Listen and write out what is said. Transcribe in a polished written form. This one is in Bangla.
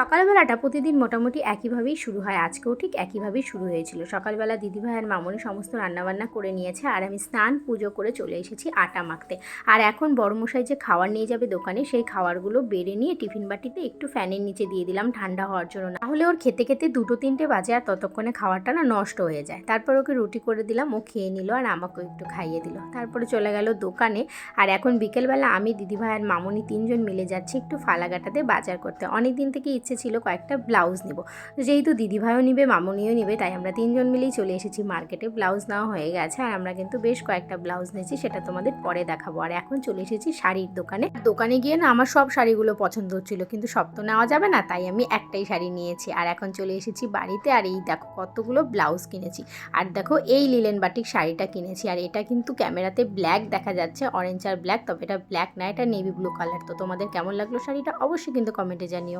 সকালবেলাটা প্রতিদিন মোটামুটি একইভাবেই শুরু হয়, আজকেও ঠিক একইভাবেই শুরু হয়েছিল। সকালবেলা দিদিভাই আর মামনি সমস্ত রান্নাবান্না করে নিয়েছে, আর আমি স্নান পুজো করে চলে এসেছি আটা মাখতে। আর এখন বড়মশাই যে খাবার নিয়ে যাবে দোকানে, সেই খাবারগুলো বেড়ে নিয়ে টিফিন বাটিতে একটু ফ্যানের নিচে দিয়ে দিলাম ঠান্ডা হওয়ার জন্য, না হলে ওর খেতে খেতে 2-3টে বাজে আর ততক্ষণে খাবারটা না নষ্ট হয়ে যায়। তারপর ওকে রুটি করে দিলাম, ও খেয়ে নিল আর আমাকেও একটু খাইয়ে দিল। তারপরে চলে গেল দোকানে। আর এখন বিকেলবেলা আমি, দিদিভাই আর মামনি 3জন মিলে যাচ্ছি একটু ফালাকাটাতে বাজার করতে। অনেক দিন থেকে ইচ্ছে ছিল কয়েকটা ব্লাউজ নিব, যেহেতু দিদিভাইও নিবে মামনিও নিবে, তাই আমরা 3জন মিলেই চলে এসেছি মার্কেটে। ব্লাউজ নেওয়া হয়ে গেছে আর আমরা কিন্তু বেশ কয়েকটা ব্লাউজ নিয়েছি, সেটা তোমাদের পরে দেখাবো। আর এখন চলে এসেছি শাড়ির দোকানে। দোকানে গিয়ে না আমার সব শাড়িগুলো পছন্দ হচ্ছিল, কিন্তু সব তো নেওয়া যাবে না, তাই আমি একটাই শাড়ি নিয়েছি। আর এখন চলে এসেছি বাড়িতে, আর এই দেখো কতগুলো ব্লাউজ কিনেছি। আর দেখো এই লিলেন বাটিক শাড়িটা কিনেছি, আর এটা কিন্তু ক্যামেরাতে ব্ল্যাক দেখা যাচ্ছে, অরেঞ্জ আর ব্ল্যাক, তবে এটা ব্ল্যাক না, এটা নেভি ব্লু কালার। তো তোমাদের কেমন লাগলো শাড়িটা অবশ্যই কিন্তু কমেন্টে জানিও।